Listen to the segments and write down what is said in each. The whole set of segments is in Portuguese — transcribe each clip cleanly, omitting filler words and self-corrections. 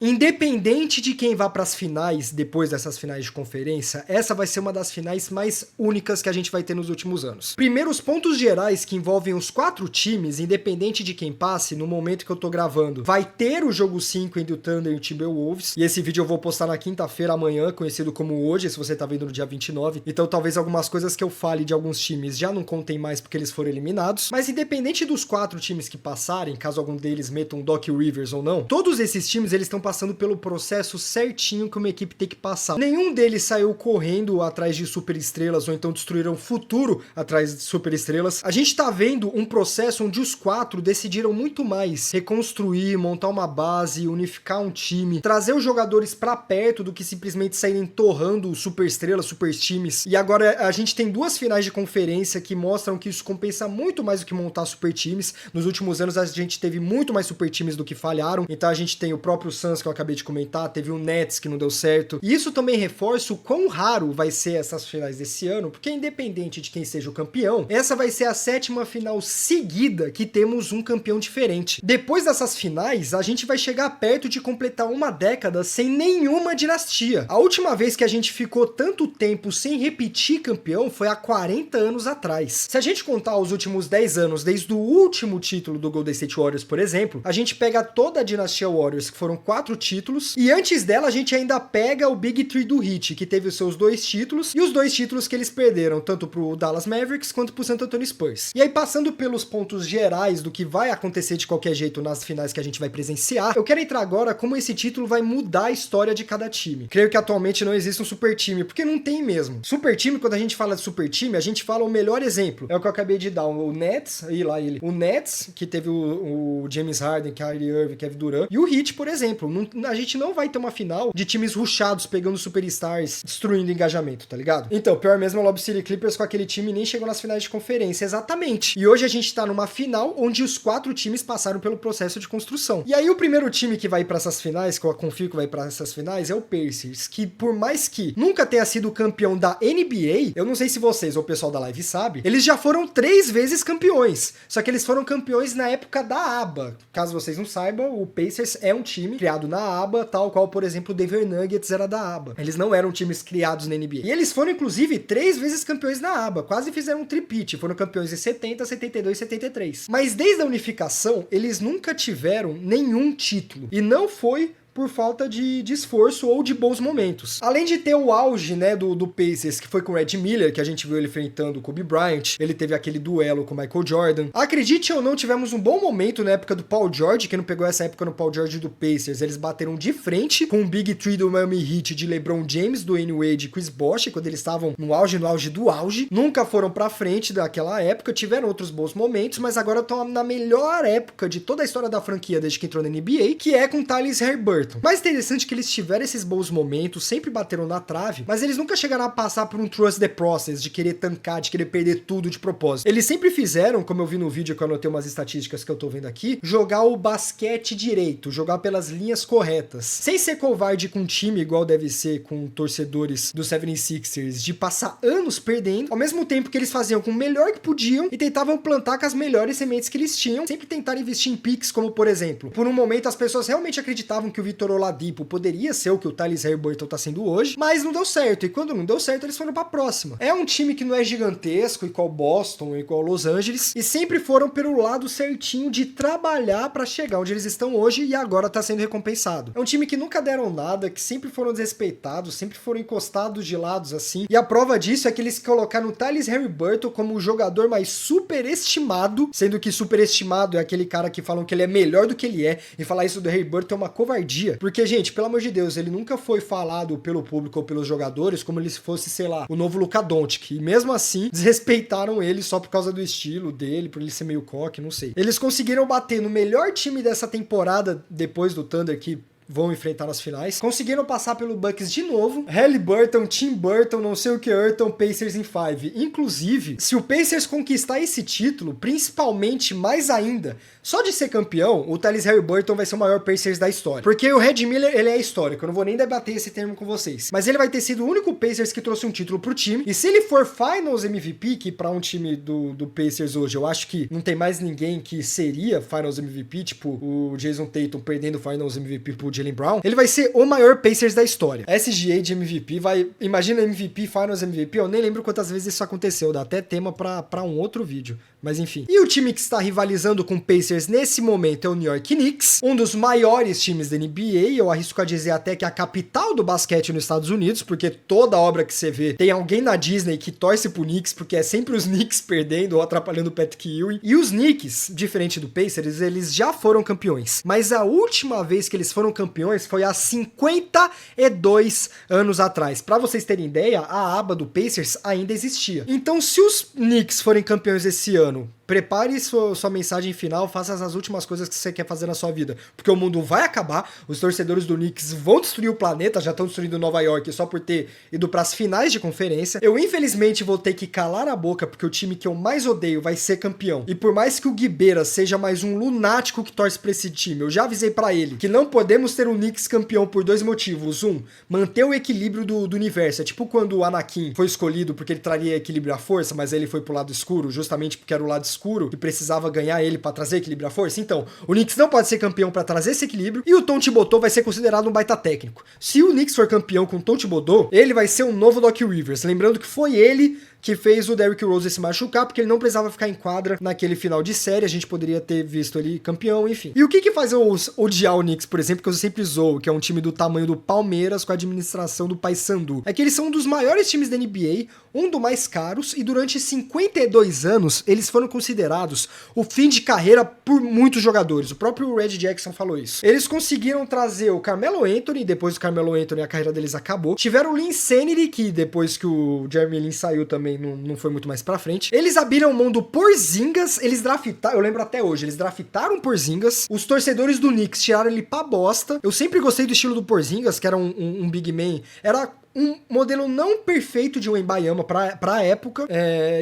Independente de quem vá para as finais, depois dessas finais de conferência, essa vai ser uma das finais mais únicas que a gente vai ter nos últimos anos. Primeiro, os pontos gerais que envolvem os 4 times, independente de quem passe, no momento que eu tô gravando, vai ter o jogo 5 entre o Thunder e o Timberwolves, e esse vídeo eu vou postar na quinta-feira, amanhã, conhecido como hoje, se você tá vendo no dia 29, então talvez algumas coisas que eu fale de alguns times já não contem mais porque eles foram eliminados, mas independente dos 4 times que passarem, caso algum deles meta um Doc Rivers ou não, todos esses times eles estão passando pelo processo certinho que uma equipe tem que passar. Nenhum deles saiu correndo atrás de superestrelas ou então destruíram o futuro atrás de superestrelas. A gente tá vendo um processo onde os 4 decidiram muito mais reconstruir, montar uma base, unificar um time, trazer os jogadores pra perto do que simplesmente saírem torrando superestrelas, super times. E agora a gente tem 2 finais de conferência que mostram que isso compensa muito mais do que montar super times. Nos últimos anos a gente teve muito mais super times do que falharam. Então a gente tem o próprio Suns que eu acabei de comentar, teve o Nets que não deu certo. E isso também reforça o quão raro vai ser essas finais desse ano, porque independente de quem seja o campeão, essa vai ser a 7ª final seguida que temos um campeão diferente. Depois dessas finais, a gente vai chegar perto de completar uma década sem nenhuma dinastia. A última vez que a gente ficou tanto tempo sem repetir campeão foi há 40 anos atrás. Se a gente contar os últimos 10 anos, desde o último título do Golden State Warriors, por exemplo, a gente pega toda a dinastia Warriors, que foram 4 títulos, e antes dela a gente ainda pega o Big Three do Heat, que teve os seus 2 títulos, e os 2 títulos que eles perderam, tanto pro Dallas Mavericks quanto pro San Antonio Spurs. E aí, passando pelos pontos gerais do que vai acontecer de qualquer jeito nas finais que a gente vai presenciar, eu quero entrar agora como esse título vai mudar a história de cada time. Creio que atualmente não existe um super time, porque não tem mesmo. Super time, quando a gente fala de super time, a gente fala o melhor exemplo. É o que eu acabei de dar, o Nets, aí lá ele. O Nets, que teve o James Harden, Kyrie Irving, Kevin Durant, e o Heat, por exemplo. A gente não vai ter uma final de times rushados pegando superstars, destruindo engajamento, tá ligado? Então, pior mesmo é o Lob City Clippers com aquele time nem chegou nas finais de conferência, exatamente. E hoje a gente tá numa final onde os 4 times passaram pelo processo de construção. E aí o primeiro time que vai pra essas finais, que eu confio que vai pra essas finais, é o Pacers, que por mais que nunca tenha sido campeão da NBA, eu não sei se vocês ou o pessoal da live sabe, eles já foram 3 vezes campeões. Só que eles foram campeões na época da ABA. Caso vocês não saibam, o Pacers é um time criado na ABA, tal qual, por exemplo, o Denver Nuggets era da ABA. Eles não eram times criados na NBA. E eles foram, inclusive, 3 vezes campeões na ABA. Quase fizeram um tripit. Foram campeões em 70, 72 e 73. Mas desde a unificação, eles nunca tiveram nenhum título. E não foi por falta de esforço ou de bons momentos. Além de ter o auge, né, do Pacers, que foi com o Red Miller, que a gente viu ele enfrentando o Kobe Bryant, ele teve aquele duelo com o Michael Jordan. Acredite ou não, tivemos um bom momento na época do Paul George, quem não pegou essa época no Paul George do Pacers, eles bateram de frente com o Big Three do Miami Heat de LeBron James, Dwayne Wade e Chris Bosh, quando eles estavam no auge do auge. Nunca foram pra frente daquela época, tiveram outros bons momentos, mas agora estão na melhor época de toda a história da franquia desde que entrou na NBA, que é com Tyrese Haliburton. Mais interessante que eles tiveram esses bons momentos, sempre bateram na trave, mas eles nunca chegaram a passar por um trust the process, de querer tancar, de querer perder tudo de propósito. Eles sempre fizeram, como eu vi no vídeo que eu anotei umas estatísticas que eu tô vendo aqui, jogar o basquete direito, jogar pelas linhas corretas. Sem ser covarde com um time, igual deve ser com torcedores do 76ers, de passar anos perdendo, ao mesmo tempo que eles faziam com o melhor que podiam e tentavam plantar com as melhores sementes que eles tinham, sempre tentaram investir em picks, como por exemplo, por um momento as pessoas realmente acreditavam que o Vitor Oladipo poderia ser o que o Tyrese Haliburton tá sendo hoje, mas não deu certo, e quando não deu certo, eles foram pra próxima. É um time que não é gigantesco, igual Boston, igual Los Angeles, e sempre foram pelo lado certinho de trabalhar pra chegar onde eles estão hoje, e agora tá sendo recompensado. É um time que nunca deram nada, que sempre foram desrespeitados, sempre foram encostados de lados assim, e a prova disso é que eles colocaram o Tyrese Haliburton como o jogador mais superestimado, sendo que superestimado é aquele cara que falam que ele é melhor do que ele é, e falar isso do Haliburton é uma covardia, porque, gente, pelo amor de Deus, ele nunca foi falado pelo público ou pelos jogadores como ele fosse, sei lá, o novo Luka Doncic. E mesmo assim, desrespeitaram ele só por causa do estilo dele, por ele ser meio coque, não sei. Eles conseguiram bater no melhor time dessa temporada, depois do Thunder, que vão enfrentar nas finais. Conseguiram passar pelo Bucks de novo. Haliburton, Tim Burton, não sei o que, Burton, Pacers em 5. Inclusive, se o Pacers conquistar esse título, principalmente mais ainda, só de ser campeão, o Tyrese Haliburton vai ser o maior Pacers da história. Porque o Red Miller, ele é histórico, eu não vou nem debater esse termo com vocês. Mas ele vai ter sido o único Pacers que trouxe um título pro time. E se ele for Finals MVP, que pra um time do Pacers hoje, eu acho que não tem mais ninguém que seria Finals MVP, tipo o Jason Tatum perdendo Finals MVP pro Jaylen Brown, ele vai ser o maior Pacers da história. SGA de MVP imagina MVP, Finals MVP, eu nem lembro quantas vezes isso aconteceu, dá até tema pra um outro vídeo. Mas enfim. E o time que está rivalizando com o Pacers nesse momento é o New York Knicks, um dos maiores times da NBA, eu arrisco a dizer até que é a capital do basquete nos Estados Unidos, porque toda obra que você vê tem alguém na Disney que torce pro Knicks, porque é sempre os Knicks perdendo ou atrapalhando o Patrick Ewing. E os Knicks, diferente do Pacers, eles já foram campeões. Mas a última vez que eles foram campeões foi há 52 anos atrás. Pra vocês terem ideia, a aba do Pacers ainda existia. Então, se os Knicks forem campeões esse ano, prepare sua mensagem final, faça as últimas coisas que você quer fazer na sua vida, porque o mundo vai acabar, os torcedores do Knicks vão destruir o planeta, já estão destruindo Nova York só por ter ido para as finais de conferência. Eu infelizmente vou ter que calar a boca, porque o time que eu mais odeio vai ser campeão, e por mais que o Guibera seja mais um lunático que torce pra esse time, eu já avisei pra ele que não podemos ter o Knicks campeão por 2 motivos. Manter o equilíbrio do universo, é tipo quando o Anakin foi escolhido porque ele traria equilíbrio à força, mas aí ele foi pro lado escuro, justamente porque era o lado escuro que precisava ganhar ele pra trazer equilíbrio à força. Então, o Knicks não pode ser campeão pra trazer esse equilíbrio, e o Tom Thibodeau vai ser considerado um baita técnico. Se o Knicks for campeão com o Tom Thibodeau, ele vai ser o novo Doc Rivers, lembrando que foi ele que fez o Derrick Rose se machucar, porque ele não precisava ficar em quadra naquele final de série, a gente poderia ter visto ele campeão, enfim. E o que faz eu odiar o Knicks, por exemplo, que eu sempre zoo, que é um time do tamanho do Palmeiras com a administração do Paysandu, é que eles são um dos maiores times da NBA, um dos mais caros, e durante 52 anos eles foram considerados o fim de carreira por muitos jogadores. O próprio Red Jackson falou isso. Eles conseguiram trazer o Carmelo Anthony, depois do Carmelo Anthony a carreira deles acabou. Tiveram o Linsanity, que depois que o Jeremy Lin saiu também não foi muito mais pra frente. Eles abriram mão do Porzingis, eles draftaram, eu lembro até hoje, eles draftaram o Porzingis, os torcedores do Knicks tiraram ele pra bosta. Eu sempre gostei do estilo do Porzingis, que era um big man, era um modelo não perfeito de Wembanyama pra época,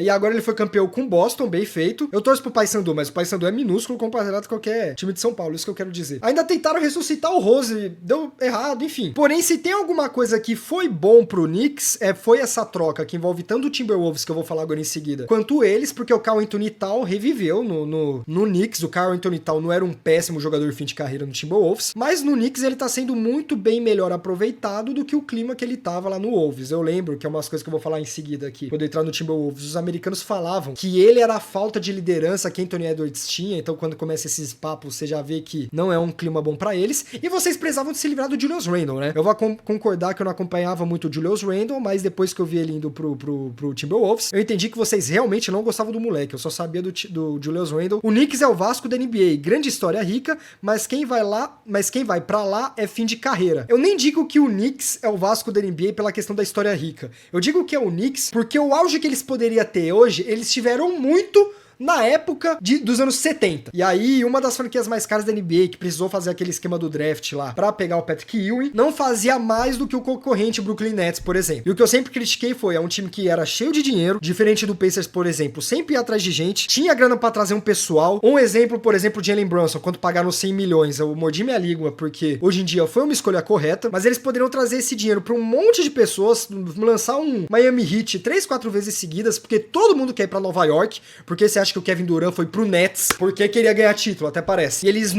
e agora ele foi campeão com Boston, bem feito. Eu torço pro Paysandu, mas o Paysandu é minúsculo comparado a qualquer time de São Paulo, isso que eu quero dizer. Ainda tentaram ressuscitar o Rose, deu errado, enfim. Porém, se tem alguma coisa que foi bom pro Knicks, foi essa troca que envolve tanto o Timberwolves, que eu vou falar agora em seguida, quanto eles, porque o Karl Anthony Towns reviveu no Knicks. O Karl Anthony Towns não era um péssimo jogador fim de carreira no Timberwolves, mas no Knicks ele tá sendo muito bem melhor aproveitado do que o clima que ele tava lá no Wolves. Eu lembro que é umas coisas que eu vou falar em seguida aqui. Quando eu entrar no Timberwolves, os americanos falavam que ele era a falta de liderança que Anthony Edwards tinha, então quando começa esses papos, você já vê que não é um clima bom pra eles, e vocês precisavam de se livrar do Julius Randle, né? Eu vou concordar que eu não acompanhava muito o Julius Randle, mas depois que eu vi ele indo pro Timberwolves, eu entendi que vocês realmente não gostavam do moleque, eu só sabia do Julius Randle. O Knicks é o Vasco da NBA, grande história rica, mas quem vai pra lá é fim de carreira. Eu nem digo que o Knicks é o Vasco da NBA pela questão da história rica. Eu digo que é o Knicks porque o auge que eles poderiam ter hoje, eles tiveram muito na época dos anos 70. E aí, uma das franquias mais caras da NBA, que precisou fazer aquele esquema do draft lá pra pegar o Patrick Ewing, não fazia mais do que o concorrente Brooklyn Nets, por exemplo. E o que eu sempre critiquei é um time que era cheio de dinheiro, diferente do Pacers, por exemplo, sempre ia atrás de gente, tinha grana pra trazer um pessoal. Um exemplo, por exemplo, de Jalen Brunson, quando pagaram 100 milhões, eu mordi minha língua, porque hoje em dia foi uma escolha correta, mas eles poderiam trazer esse dinheiro pra um monte de pessoas, lançar um Miami Heat 3, 4 vezes seguidas, porque todo mundo quer ir pra Nova York, porque você acha que o Kevin Durant foi pro Nets porque queria ganhar título, até parece. E eles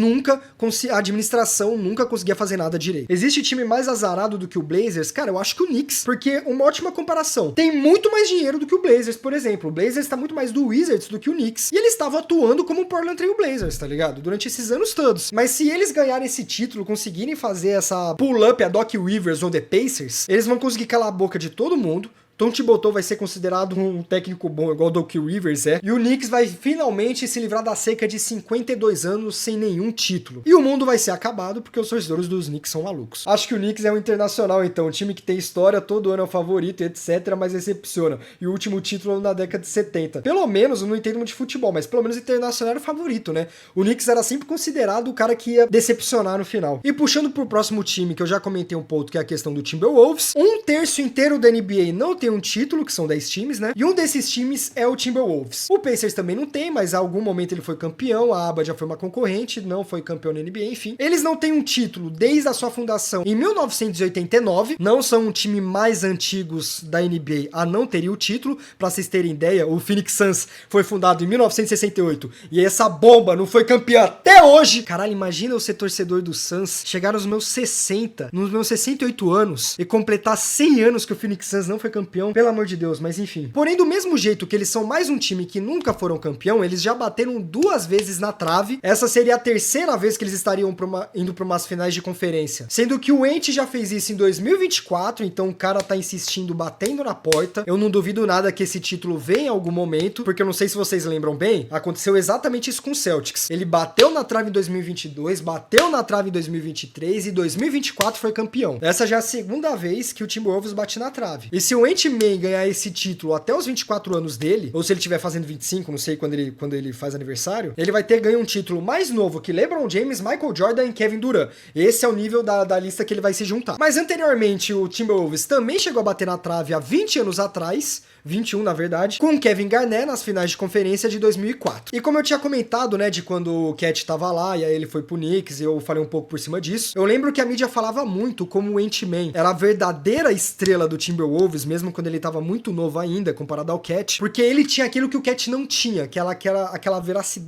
a administração nunca conseguia fazer nada direito. Existe time mais azarado do que o Blazers? Cara, eu acho que o Knicks, porque uma ótima comparação. Tem muito mais dinheiro do que o Blazers, por exemplo. O Blazers tá muito mais do Wizards do que o Knicks. E eles estavam atuando como o Portland Trail Blazers, tá ligado? Durante esses anos todos. Mas se eles ganharem esse título, conseguirem fazer essa pull-up a Doc Rivers ou The Pacers, eles vão conseguir calar a boca de todo mundo. Tom Thibodeau vai ser considerado um técnico bom, igual o Doc Rivers é. E o Knicks vai finalmente se livrar da seca de 52 anos sem nenhum título. E o mundo vai ser acabado porque os torcedores dos Knicks são malucos. Acho que o Knicks é um internacional, então. Um time que tem história, todo ano é o favorito, etc., mas decepciona. E o último título na década de 70. Pelo menos, eu não entendo muito de futebol, mas pelo menos o internacional era o favorito, né? O Knicks era sempre considerado o cara que ia decepcionar no final. E puxando pro próximo time, que eu já comentei um pouco, que é a questão do Timberwolves, 1/3 inteiro da NBA não tem tem um título, que são 10 times, né? E um desses times é o Timberwolves. O Pacers também não tem, mas a algum momento ele foi campeão, a ABA já foi uma concorrente, não foi campeão na NBA, enfim. Eles não têm um título desde a sua fundação em 1989, não são um time mais antigos da NBA a não ter o título. Pra vocês terem ideia, o Phoenix Suns foi fundado em 1968 e essa bomba não foi campeã até hoje. Caralho, imagina eu ser torcedor do Suns, chegar nos meus 60, nos meus 68 anos e completar 100 anos que o Phoenix Suns não foi campeão, pelo amor de Deus, mas enfim. Porém, do mesmo jeito que eles são mais um time que nunca foram campeão, eles já bateram 2 vezes na trave. Essa seria a terceira vez que eles estariam indo para umas finais de conferência. Sendo que o Ent já fez isso em 2024, então o cara tá insistindo, batendo na porta. Eu não duvido nada que esse título venha em algum momento, porque eu não sei se vocês lembram bem, aconteceu exatamente isso com o Celtics. Ele bateu na trave em 2022, bateu na trave em 2023 e 2024 foi campeão. Essa já é a segunda vez que o Timberwolves bate na trave. E se o Ant-Man ganhar esse título até os 24 anos dele, ou se ele estiver fazendo 25, não sei quando ele faz aniversário, ele vai ter ganho um título mais novo que LeBron James, Michael Jordan e Kevin Durant. Esse é o nível da lista que ele vai se juntar. Mas anteriormente o Timberwolves também chegou a bater na trave há 20 anos atrás, 21 na verdade, com o Kevin Garnett nas finais de conferência de 2004. E como eu tinha comentado, né, de quando o Cat tava lá e aí ele foi pro Knicks, e eu falei um pouco por cima disso, eu lembro que a mídia falava muito como o Ant-Man era a verdadeira estrela do Timberwolves, mesmo quando ele tava muito novo ainda, comparado ao Cat, porque ele tinha aquilo que o Cat não tinha, aquela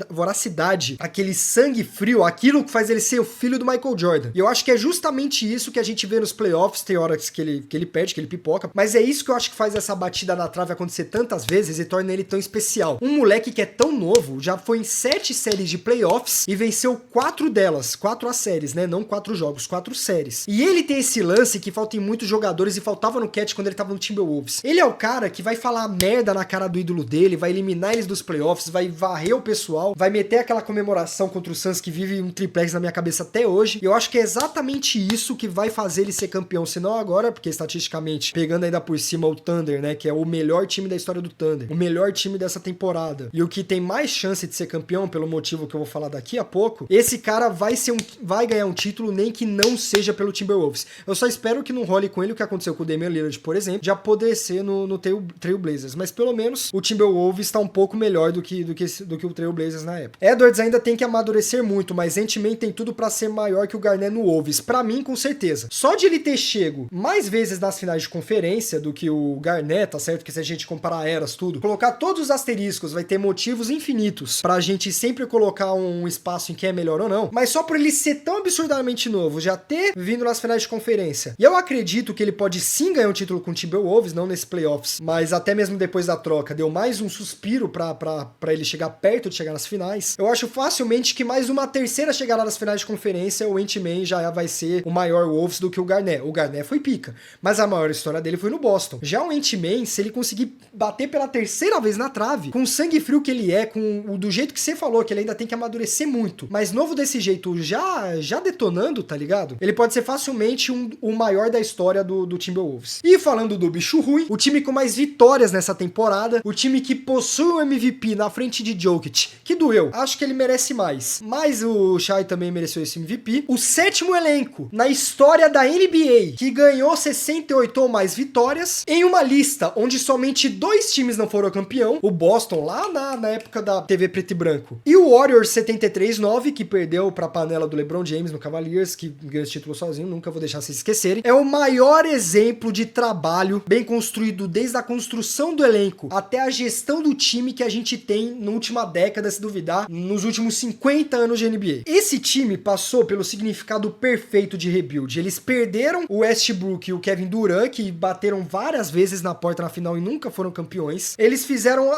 voracidade, aquele sangue frio, aquilo que faz ele ser o filho do Michael Jordan. E eu acho que é justamente isso que a gente vê nos playoffs, tem horas que ele perde, que ele pipoca, mas é isso que eu acho que faz essa batida na trave acontecer tantas vezes e torna ele tão especial. Um moleque que é tão novo, já foi em 7 séries de playoffs e venceu 4 delas, 4 as séries, né? Não 4 jogos, 4 séries. E ele tem esse lance que falta em muitos jogadores e faltava no Cat quando ele tava no Timberwolves. Ele é o cara que vai falar merda na cara do ídolo dele, vai eliminar eles dos playoffs, vai varrer o pessoal, vai meter aquela comemoração contra o Suns que vive um triplex na minha cabeça até hoje. E eu acho que é exatamente isso que vai fazer ele ser campeão, se não agora, porque estatisticamente, pegando ainda por cima o Thunder, né, que é o melhor time da história do Thunder, o melhor time dessa temporada, e o que tem mais chance de ser campeão, pelo motivo que eu vou falar daqui a pouco, esse cara vai ganhar um título, nem que não seja pelo Timberwolves. Eu só espero que não role com ele o que aconteceu com o Damian Lillard, por exemplo, de apodrecer no Trail Blazers, mas pelo menos o Timberwolves está um pouco melhor do que o Trail Blazers na época. Edwards ainda tem que amadurecer muito, mas Ant-Man tem tudo pra ser maior que o Garnett no Wolves, pra mim com certeza. Só de ele ter chego mais vezes nas finais de conferência do que o Garnett, tá certo? Que se a gente comparar eras, tudo, colocar todos os asteriscos, vai ter motivos infinitos pra gente sempre colocar um espaço em quem é melhor ou não, mas só por ele ser tão absurdamente novo, já ter vindo nas finais de conferência, e eu acredito que ele pode sim ganhar um título com o Timberwolves, não nesse playoffs, mas até mesmo depois da troca, deu mais um suspiro pra ele chegar perto de chegar nas finais. Eu acho facilmente que mais uma terceira chegada nas finais de conferência, o Ant-Man já vai ser o maior Wolves do que o Garnett. O Garnett foi pica, mas a maior história dele foi no Boston. Já o Ant-Man, se ele conseguir bater pela terceira vez na trave, com o sangue frio que ele é, do jeito que você falou, que ele ainda tem que amadurecer muito, mas novo desse jeito, já detonando, tá ligado? Ele pode ser facilmente o maior da história do Timberwolves. E falando do bicho ruim, o time com mais vitórias nessa temporada, o time que possui o MVP na frente de Jokic, que doeu, acho que ele merece mais, mas o Shai também mereceu esse MVP. O 7º elenco na história da NBA que ganhou 68 ou mais vitórias, em uma lista onde somente 2 times não foram campeão, o Boston lá na época da TV preto e branco, e o Warriors 73-9, que perdeu pra panela do LeBron James no Cavaliers, que ganhou esse título sozinho, nunca vou deixar vocês esquecerem. É o maior exemplo de trabalho bem construído desde a construção do elenco até a gestão do time que a gente tem na última década, se duvidar, nos últimos 50 anos de NBA. Esse time passou pelo significado perfeito de rebuild. Eles perderam o Westbrook e o Kevin Durant, que bateram várias vezes na porta na final e nunca foram campeões. Eles fizeram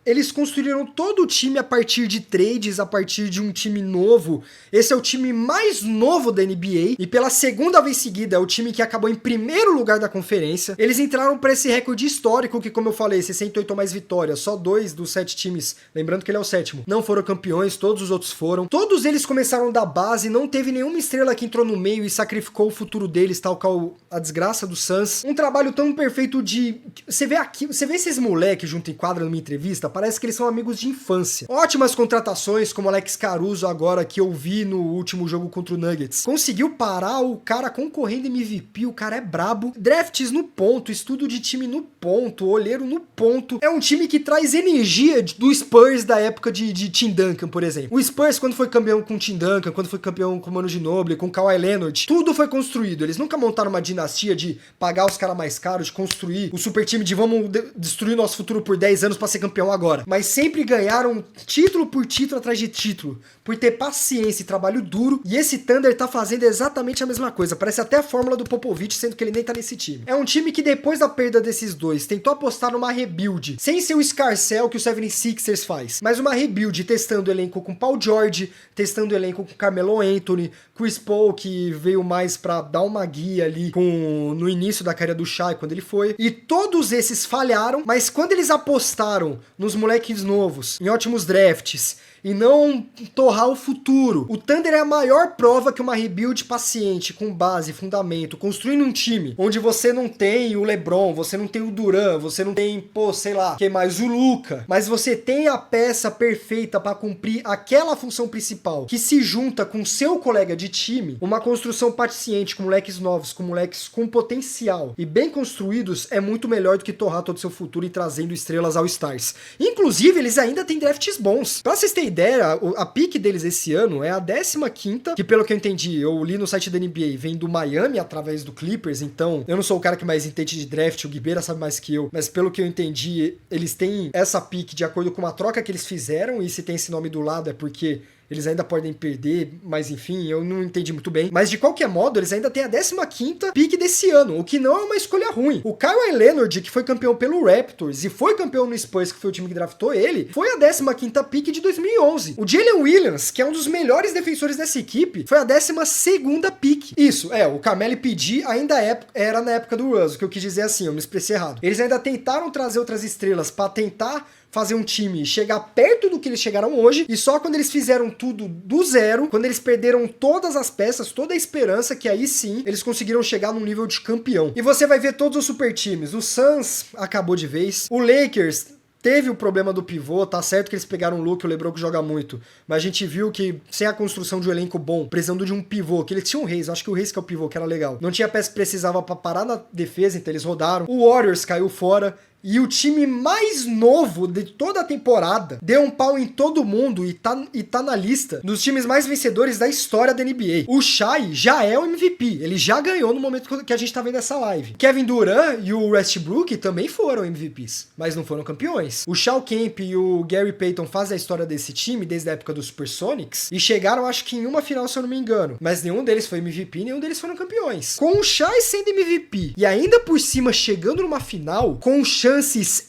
eles construíram todo o time a partir de trades, a partir de um time novo. Esse é o time mais novo da NBA e pela segunda vez seguida é o time que acabou em primeiro lugar da conferência. Eles entraram para esse recorde histórico que, como eu falei, 68 ou mais vitórias, só 2 dos 7 times, lembrando que ele é o 7º, não foram campeões, todos os outros foram. Todos eles começaram da base, não teve nenhuma estrela que entrou no meio e sacrificou o futuro deles, tal qual a desgraça do Suns. Um trabalho tão perfeito de... Você vê esses moleques junto em quadra numa entrevista, parece que eles são amigos de infância. Ótimas contratações, como Alex Caruso agora, que eu vi no último jogo contra o Nuggets. Conseguiu parar o cara concorrendo MVP, o cara é brabo. Drafts no ponto, estudo de time no ponto, olheiro no ponto. É um time que traz energia do Spurs da época de Tim Duncan, por exemplo. O Spurs, quando foi campeão com Tim Duncan, quando foi campeão com Manu Ginobili, com Kawhi Leonard, tudo foi construído. Eles nunca montaram uma dinastia de pagar os caras mais caros, de construir o super time de vamos destruir nosso futuro por 10 anos pra ser campeão agora. Mas sempre ganharam título por título atrás de título, por ter paciência e trabalho duro. E esse Thunder tá fazendo exatamente a mesma coisa. Parece até a fórmula do Popovich, sendo que ele nem tá nesse time. É um time que depois da perda desses dois, tentou apostar numa rebuild, sem ser o escarcéu que o 76ers faz, mas uma rebuild testando o elenco com Paul George, testando o elenco com Carmelo Anthony, Chris Paul, que veio mais pra dar uma guia ali no início da carreira do Shai, quando ele foi. E todos esses falharam, mas quando eles apostaram nos moleques novos, em ótimos drafts, e não torrar o futuro. O Thunder é a maior prova que uma rebuild paciente, com base, fundamento, construindo um time onde você não tem o LeBron, você não tem o Durant, você não tem, sei lá, quem mais? O Luka, mas você tem a peça perfeita para cumprir aquela função principal, que se junta com seu colega de time, uma construção paciente com moleques novos, com moleques com potencial e bem construídos, é muito melhor do que torrar todo o seu futuro e trazendo estrelas ao Stars. Inclusive, eles ainda têm drafts bons. Pra vocês terem ideia, a pick deles esse ano é a 15ª, que pelo que eu entendi, eu li no site da NBA, vem do Miami através do Clippers, então eu não sou o cara que mais entende de draft, o Guibeira sabe mais que eu, mas pelo que eu entendi, eles têm essa pick de acordo com uma troca que eles fizeram, e se tem esse nome do lado é porque eles ainda podem perder, mas enfim, eu não entendi muito bem. Mas de qualquer modo, eles ainda têm a 15ª pick desse ano, o que não é uma escolha ruim. O Kawhi Leonard, que foi campeão pelo Raptors e foi campeão no Spurs, que foi o time que draftou ele, foi a 15ª pick de 2011. O Jalen Williams, que é um dos melhores defensores dessa equipe, foi a 12ª pick. Isso, o Carmelo PD ainda era na época do Russell, que eu quis dizer assim, eu me expressei errado. Eles ainda tentaram trazer outras estrelas pra tentar fazer um time chegar perto do que eles chegaram hoje, e só quando eles fizeram tudo do zero, quando eles perderam todas as peças, toda a esperança, que aí sim, eles conseguiram chegar num nível de campeão. E você vai ver todos os super times. O Suns acabou de vez. O Lakers teve o problema do pivô, tá certo que eles pegaram o Luke, o LeBron que joga muito, mas a gente viu que sem a construção de um elenco bom, precisando de um pivô, que eles tinham o Reis, acho que o Reis que é o pivô, que era legal. Não tinha peça que precisava pra parar na defesa, então eles rodaram. O Warriors caiu fora. E o time mais novo de toda a temporada deu um pau em todo mundo e tá na lista dos times mais vencedores da história da NBA. O Shai já é o MVP, ele já ganhou no momento que a gente tá vendo essa live. Kevin Durant e o Westbrook também foram MVPs, mas não foram campeões. O Shao Kemp e o Gary Payton fazem a história desse time desde a época dos Supersonics e chegaram, acho que em uma final, se eu não me engano. Mas nenhum deles foi MVP, nenhum deles foram campeões. Com o Shai sendo MVP e ainda por cima chegando numa final, com chances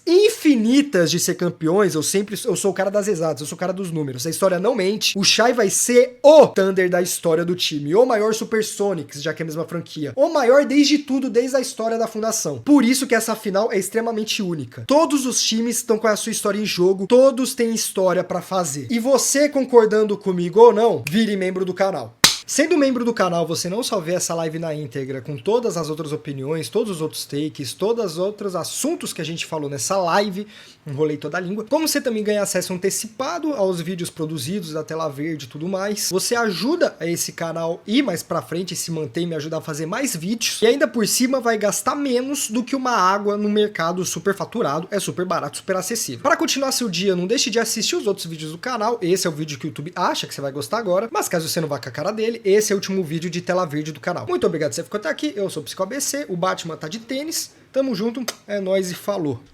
infinitas de ser campeões, eu sou o cara das exatas, eu sou o cara dos números, a história não mente, o Shai vai ser o Thunder da história do time, o maior Supersonics, já que é a mesma franquia, o maior desde a história da fundação. Por isso que essa final é extremamente única. Todos os times estão com a sua história em jogo, todos têm história pra fazer. E você, concordando comigo ou não, vire membro do canal. Sendo membro do canal, você não só vê essa live na íntegra, com todas as outras opiniões, todos os outros takes, todos os outros assuntos que a gente falou nessa live, enrolei toda a língua, como você também ganha acesso antecipado aos vídeos produzidos da tela verde e tudo mais. Você ajuda a esse canal ir mais pra frente, se manter e me ajudar a fazer mais vídeos, e ainda por cima vai gastar menos do que uma água no mercado super faturado, é super barato, super acessível. Para continuar seu dia, não deixe de assistir os outros vídeos do canal, esse é o vídeo que o YouTube acha que você vai gostar agora, mas caso você não vá com a cara dele, esse é o último vídeo de tela verde do canal. Muito obrigado por você ficou até aqui, eu sou o Psico ABC, o Batman tá de tênis, tamo junto, é nóis e falou!